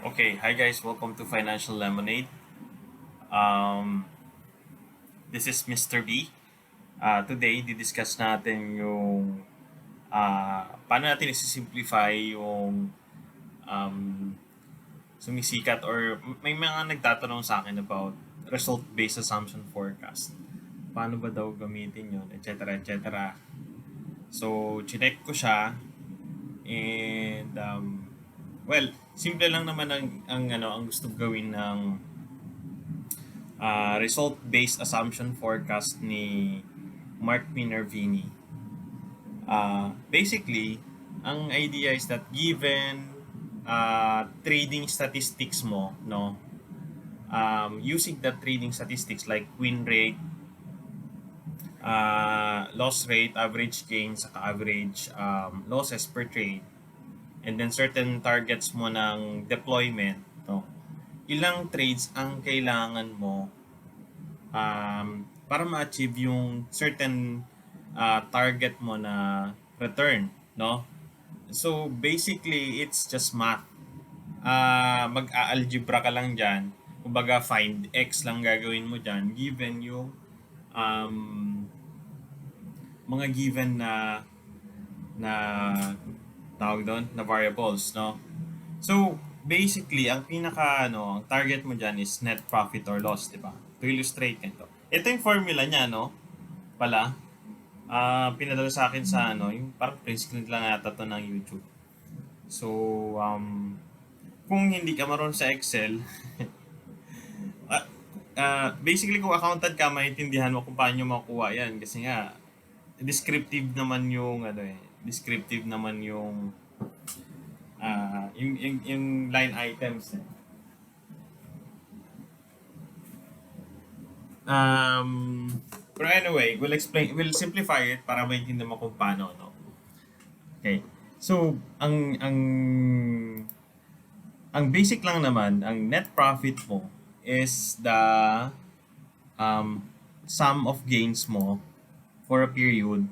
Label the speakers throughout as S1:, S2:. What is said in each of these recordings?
S1: Okay, hi guys, welcome to Financial Lemonade. Um, this is Mr. B. Today, didiscuss natin yung paano natin isi-simplify yung um, sumisikat or may mga nagtatanong sa akin about result-based assumption forecast. Paano ba daw gamitin yun, etc. etc. So, chinek ko siya and well, simple lang naman ang gusto gawin ng result-based assumption forecast ni Mark Minervini. Basically, ang idea is that given trading statistics mo, no, using the trading statistics like win rate, loss rate, average gains, saka average losses per trade, and then certain targets mo ng deployment, no, ilang trades ang kailangan mo para ma-achieve yung certain target mo na return, no? So basically, it's just math. Mag-a-algebra ka lang dyan. Kumbaga, find x lang gagawin mo dyan given yung um, mga given na tawag doon na variables, no? So basically, ang pinaka ang target mo dyan is net profit or loss, di ba? To illustrate nito. Ito yung formula niya, no? Pala, pinadala sa akin sa yung parang print screen lang yata to ng YouTube. So, kung hindi ka marunong sa Excel, basically kung accountant ka, maintindihan mo kung paano makuha yan. Kasi nga, descriptive naman yung, descriptive naman yung line items. Pero anyway, we'll simplify it para maintindihan mo kung paano, no? Okay. So, ang basic lang naman, ang net profit mo is the um, sum of gains mo for a period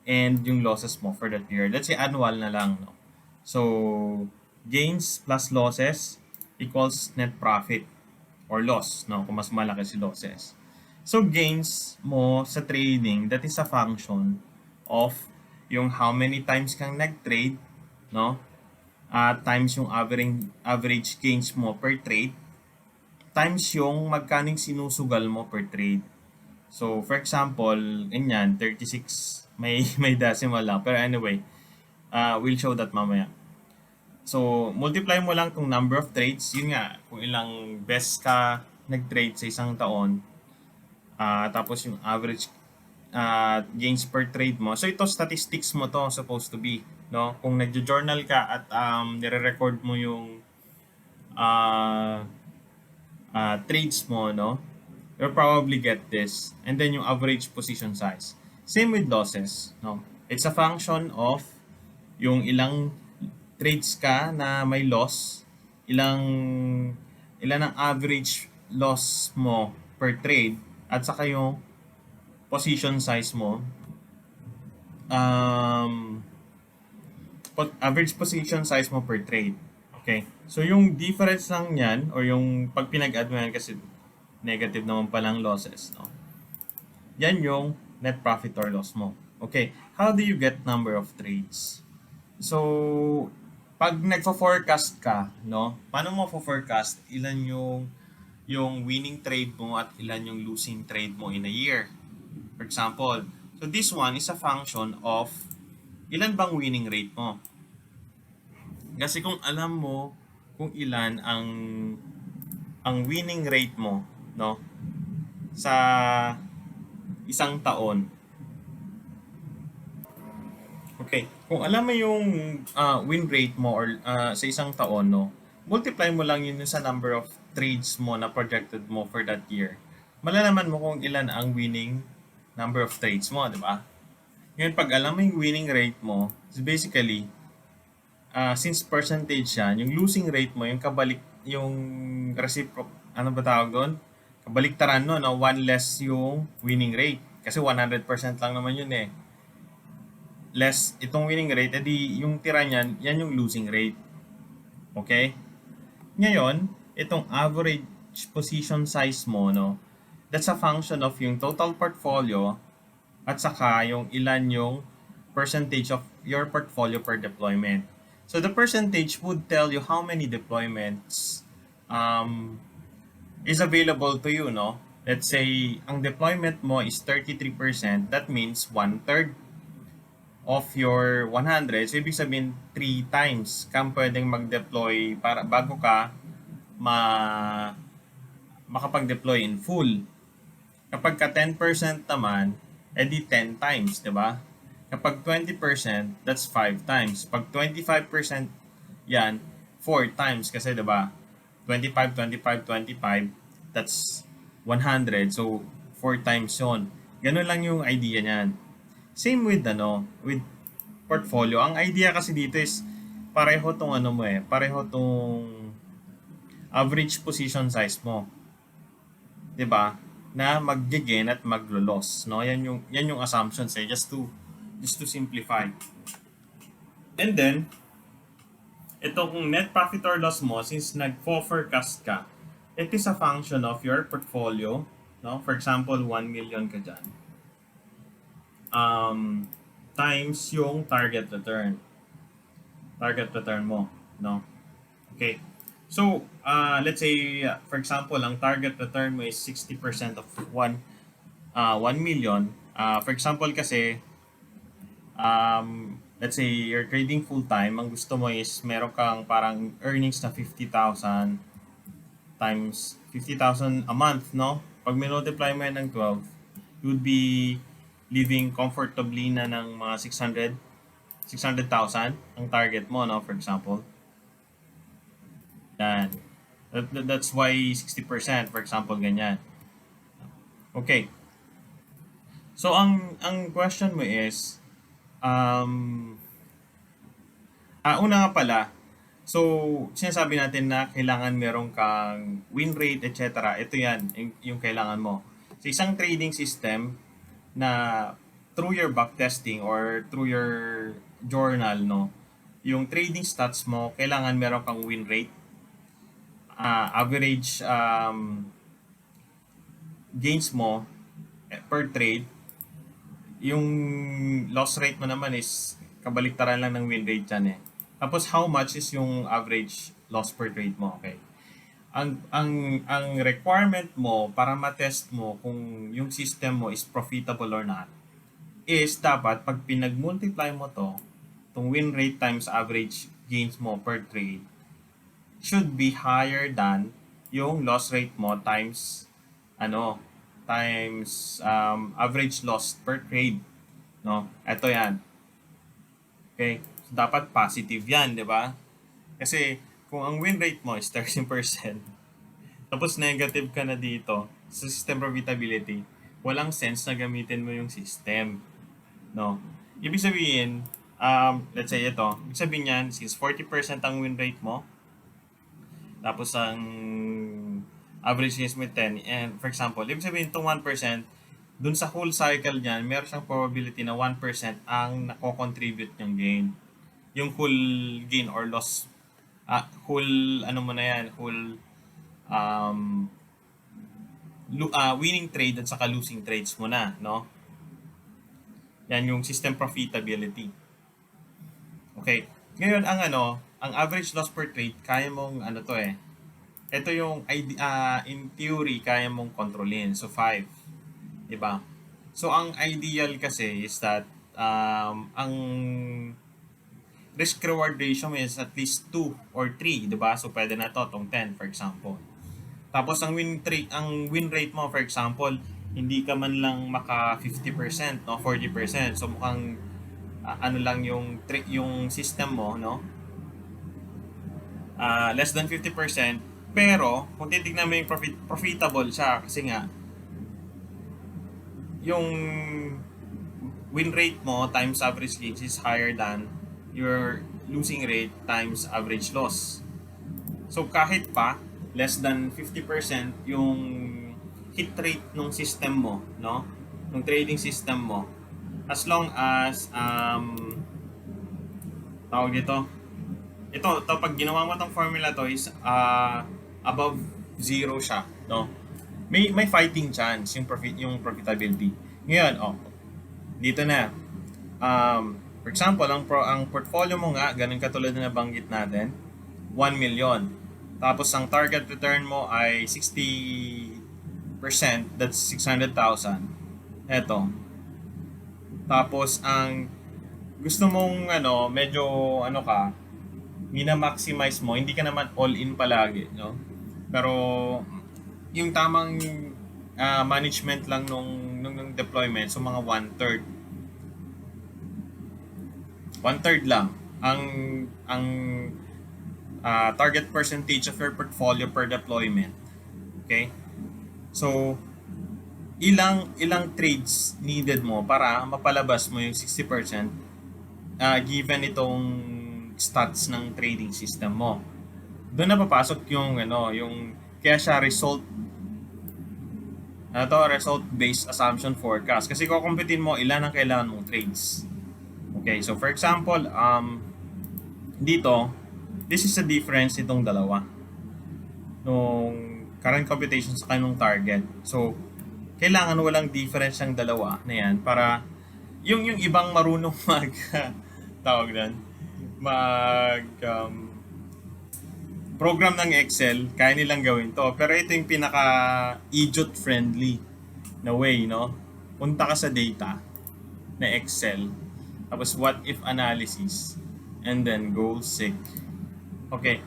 S1: and yung losses mo for that period. Let's say annual na lang, no? So, gains plus losses equals net profit or loss, no? Kung mas malaki si losses. So, gains mo sa trading, that is a function of yung how many times kang nag-trade, no? Times yung average gains mo per trade times yung magkaning sinusugal mo per trade. So, for example, ganyan, 36, may, may decimal lang. Pero anyway, we'll show that mamaya. So, multiply mo lang kung number of trades. Yun nga, kung ilang best ka nag-trade sa isang taon. Tapos yung average gains per trade mo. So, ito statistics mo to supposed to be. No? Kung nagjo-journal ka at nire-record mo yung trades mo, no? You'll probably get this. And then yung average position size. Same with losses, no? It's a function of yung ilang trades ka na may loss, ilan ang average loss mo per trade, at saka yung position size mo. Average position size mo per trade. Okay. So, yung difference lang yan, or yung pag pinag-add mo yan kasi negative naman palang losses, no? Yan yung net profit or loss mo. Okay. How do you get number of trades? So, pag nagfo-forecast ka, no? Paano mo fo-forecast ilan yung winning trade mo at ilan yung losing trade mo in a year? For example, so this one is a function of ilan bang winning rate mo? Kasi kung alam mo kung ilan ang winning rate mo, no? Sa isang taon. Okay. Kung alam mo yung win rate mo or sa isang taon, no? Multiply mo lang yun sa number of trades mo na projected mo for that year. Malalaman mo kung ilan ang winning number of trades mo, di ba? Ngayon, pag alam mo yung winning rate mo, is basically, since percentage yan, yung losing rate mo, yung kabalik, yung reciproc, ano ba tawag doon? Kabaliktaran no, 1 less yung winning rate. Kasi 100% lang naman yun eh. Less itong winning rate, edi yung tira niyan, yan yung losing rate. Okay? Ngayon, itong average position size mo, no, that's a function of yung total portfolio at saka yung ilan yung percentage of your portfolio per deployment. So the percentage would tell you how many deployments um, is available to you, no? Let's say, ang deployment mo is 33%, that means one-third of your 100. So, ibig sabihin, 3 times kang pwedeng mag-deploy para bago ka ma makapag-deploy in full. Kapag ka 10% naman, edi 10 times, di ba? Kapag 20%, that's 5 times. Pag 25%, yan, 4 times kasi, di ba? 25, 25, 25, that's 100. So, 4 times yon. Ganun lang yung idea niyan. Same with with portfolio. Ang idea kasi dito is pareho tong pareho tong average position size mo, 'di ba? Na magge-gain at maglo-loss, no? Yan yung assumptions just to simplify. And then itong net profit or loss mo since nagfo-forecast ka, it is a function of your portfolio, no? For example, 1 million ka diyan. Times yung target return. Target return mo, no? Okay. So, let's say, for example, ang target return mo is 60% of 1 million. For example kasi, let's say, you're trading full-time, ang gusto mo is meron kang parang earnings na 50,000 times 50,000 a month, no? Pag minultiply mo yan ng 12, you would be living comfortably na ng mga 600,000 ang target mo, no? For example. Yan. That's why 60%, for example, ganyan. Okay. So, ang question mo is, una nga pala, so, sinasabi natin na kailangan meron kang win rate, etc. Ito yan, yung kailangan mo. Sa isang trading system na through your backtesting or through your journal, no, yung trading stats mo, kailangan meron kang win rate, average gains mo per trade, yung loss rate mo naman is kabaliktaran lang ng win rate dyan eh. Tapos how much is yung average loss per trade mo, okay? Ang requirement mo para ma-test mo kung yung system mo is profitable or not is dapat pag pinag-multiply mo itong win rate times average gains mo per trade should be higher than yung loss rate mo times average loss per trade, no? Ito 'yan. Okay? So, dapat positive 'yan, 'di ba? Kasi kung ang win rate mo is 13%, tapos negative ka na dito sa system profitability, walang sense na gamitin mo yung system, no? Ibig sabihin, let's say ito, ibig sabihin yan, since 40% ang win rate mo, tapos ang average gains mo 10, and for example, ibig sabihin itong 1%, dun sa whole cycle niyan, meron siyang probability na 1% ang nako-contribute niyang gain. Yung whole gain or loss, whole winning trade at saka losing trades mo na, no? Yan yung system profitability. Okay. Ngayon ang average loss per trade, kaya mong ito yung in theory kaya mong kontrolin. So 5, 'di ba? So ang ideal kasi is that ang risk reward ratio is at least 2 or 3, 'di ba? So pwede na to tong 10 for example. Tapos ang win rate mo for example, hindi ka man lang maka 50%, no, 40%. So mukhang lang yung system mo, no? Less than 50%, pero kung titignan mo yung profitable siya kasi nga yung win rate mo times average gains is higher than your losing rate times average loss. So kahit pa less than 50% yung hit rate ng system mo, no? Ng trading system mo, as long as tawag dito, ito pag ginawa mo tong formula to is above zero siya, no? May fighting chance yung profitability. Ngayon, dito na. For example, ang portfolio mo nga, ganun katulad na nabanggit natin, 1 million. Tapos ang target return mo ay 60%, that's 600,000. Eto. Tapos ang gusto mong medyo mina-maximize mo, hindi ka naman all in palagi, no? Pero yung tamang management lang nung deployment, so mga one third lang ang target percentage of your portfolio per deployment. Okay? So, ilang trades needed mo para mapalabas mo yung 60% given itong stats ng trading system mo. Doon na papasok yung kaya siya result-based assumption forecast. Kasi kukumpitin mo ilan ang kailangan mong trades. Okay, so for example, dito, this is the difference itong dalawa. Nung current computation sa kanong target. So, kailangan walang difference ang dalawa na yan para yung ibang marunong tawag doon, program ng Excel, kaya nilang gawin to. Pero ito yung pinaka idiot friendly na way, no? Punta ka sa data na Excel, tapos what if analysis, and then goal seek. Okay.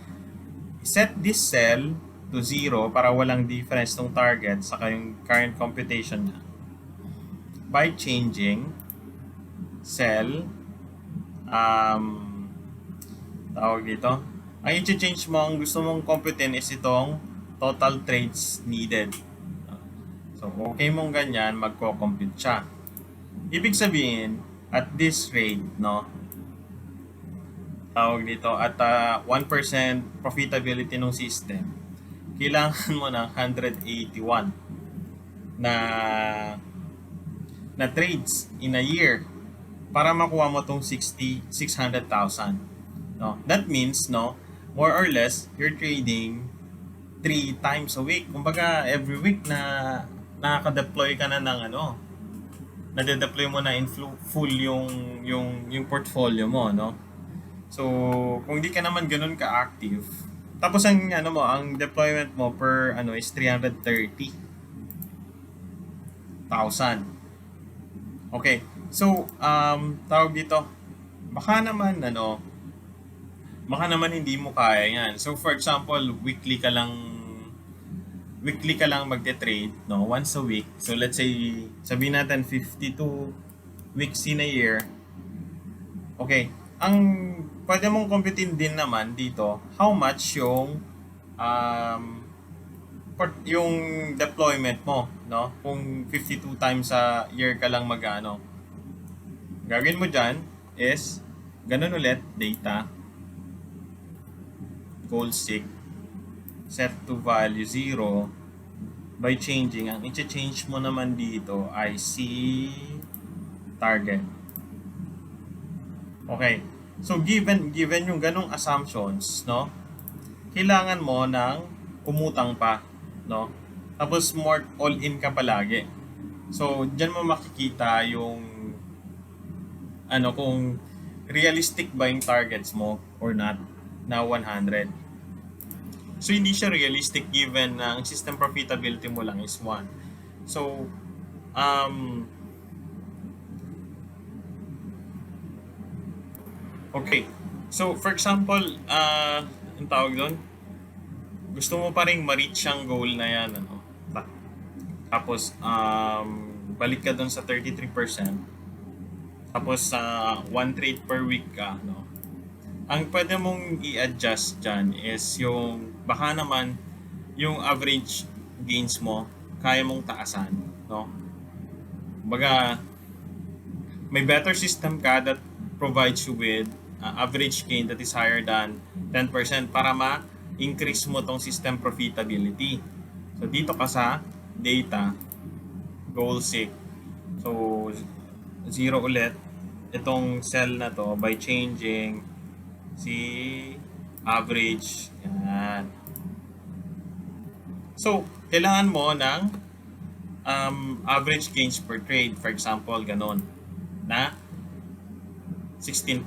S1: Set this cell to 0 para walang difference ng target sa yung current computation niya by changing cell tawag dito, ang i-change mo, ang gusto mong computin is itong total trades needed. So, okay mong ganyan, magko-compute siya. Ibig sabihin, at this rate, no, tawag dito, at 1% profitability ng system, kailangan mo ng 181 na trades in a year para makuha mo tong 600,000. No? That means, no, more or less, you're trading 3 times a week. Kumbaga, every week na nakaka-deploy ka na ng nade-deploy mo na in full yung portfolio mo, no? So, kung di ka naman ganun ka-active, tapos ang deployment mo per is 330,000. Okay. So, tawag dito, baka naman hindi mo kaya yan. So, for example, weekly ka lang magte-trade, no, once a week. So, let's say, sabihin natin 52 weeks in a year. Okay. Ang pwede mong computein din naman dito, how much yung deployment mo, no? Kung 52 times a year ka lang gagawin mo dyan is, ganun ulit, data, goal seek, set to value 0, by changing, ang i-change mo naman dito ay target. Okay. So, given yung ganong assumptions, no, kailangan mo ng umutang pa, no? Tapos, more all-in ka palagi. So, dyan mo makikita yung kung realistic ba yung targets mo or not na 100. So, hindi siya realistic given na ang system profitability mo lang is 1. So, okay. So, for example, ang tawag doon, gusto mo pa rin ma-reach ang goal na yan, Tapos, balik ka doon sa 33%. Tapos, 1 trade per week ka, no? Ang pwede mong i-adjust dyan is yung, baka naman, yung average gains mo, kaya mong taasan, no? Baga, may better system ka that provides you with average gain that is higher than 10% para ma-increase mo tong system profitability. So, dito ka sa data, goal seek. So, 0 ulit itong cell na to by changing Average. Yan. So, kailangan mo ng average gains per trade. For example, ganun. Na 16%.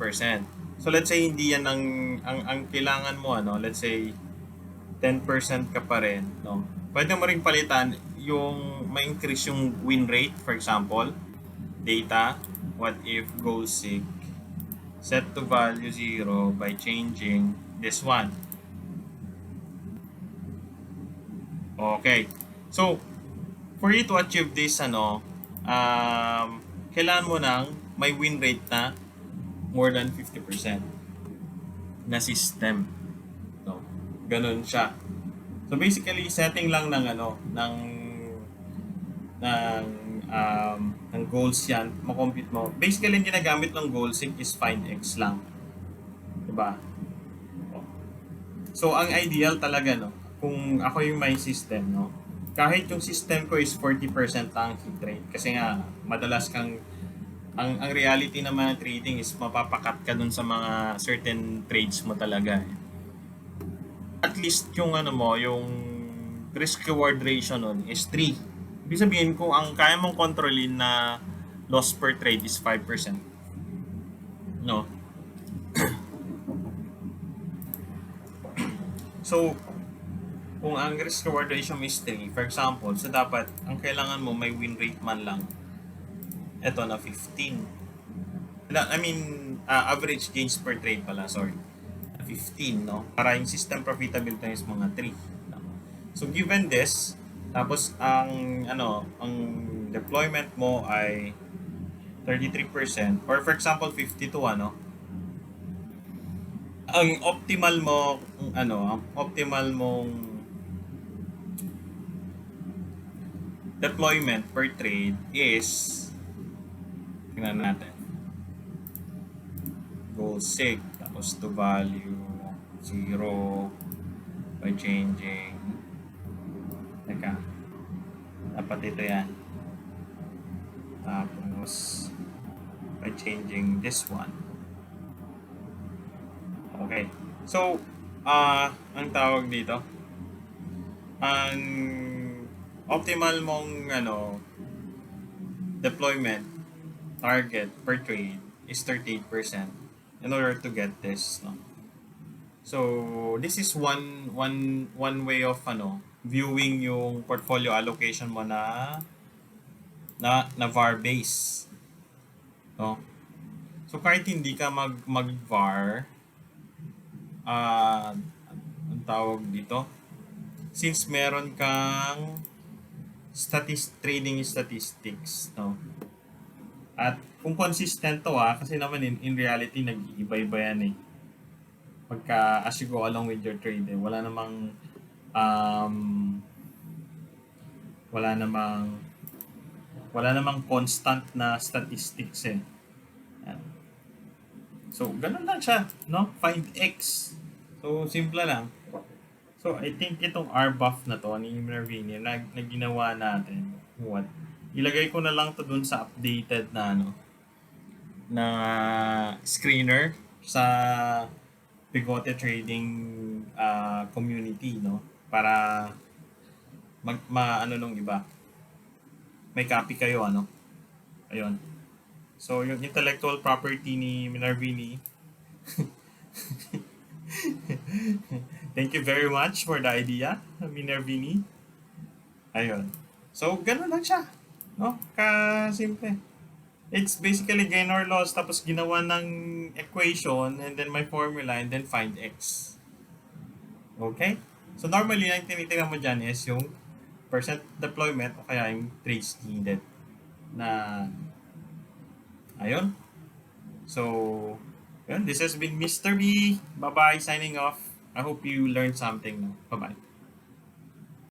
S1: So, let's say hindi yan ang kailangan mo, ano, let's say 10% ka pa rin, no? Pwede mo ring palitan yung ma-increase yung win rate, for example, data, what if goal seek, set to value 0 by changing this one. Okay. So, for you to achieve this, kailangan mo ng may win rate na more than 50% na system. No? Ganun siya. So basically, setting lang ng ng ng goals yan, makompute mo. Basically, yung ginagamit ng goal sync is find x lang. Diba? So, ang ideal talaga, no, kung ako yung may system, no, kahit yung system ko is 40% ang hit rate. Kasi nga, madalas kang, ang reality naman ng trading is mapapakat ka dun sa mga certain trades mo talaga. At least yung yung risk-reward ratio nun is 3. Ibig sabihin, kung ang kaya mong kontrolin na loss per trade is 5%. No? So, kung ang risk reward ratio is 3, for example, so dapat, ang kailangan mo may win rate man lang, eto na 15. I mean, average gains per trade pala, sorry. 15, no? Para yung system profitability is mga 3. No? So, given this, tapos ang deployment mo ay 33%, or for example, 52, ang optimal mo, ang optimal mong deployment per trade is, tingnan natin, goal seek, tapos to value 0 by changing, teka, dapat ito yan, tapos by changing this one. Okay, so ang tawag dito, ang optimal mong deployment target per trade is 38% in order to get this, no? So this is one way of viewing yung portfolio allocation mo na VAR base, no? So kahit hindi ka mag VAR, ang tawag dito, since meron kang trading statistics, no? At kung consistent to, kasi naman in reality nag-iiba-iba yan eh. Pagka as you go along with your trade, wala namang wala namang constant na statistics eh. Yan. So ganun lang siya, no? Find x. So simple lang. So I think itong RBuff na to ni Mervini na ginawa natin, what? Ilagay ko na lang to dun sa updated na na screener sa Bigote Trading community, no? Para nung iba. May copy kayo, Ayun. So, yung intellectual property ni Minervini. Thank you very much for the idea, Minervini. Ayun. So, ganun lang siya. No? Ka-simple. It's basically gain or loss, tapos ginawa ng equation, and then may formula, and then find x. Okay? So, normally, ang tinitingnan mo dyan is yung percent deployment o kaya yung trades needed na ayun. So, yun. This has been Mr. B. Bye-bye. Signing off. I hope you learned something. Bye-bye.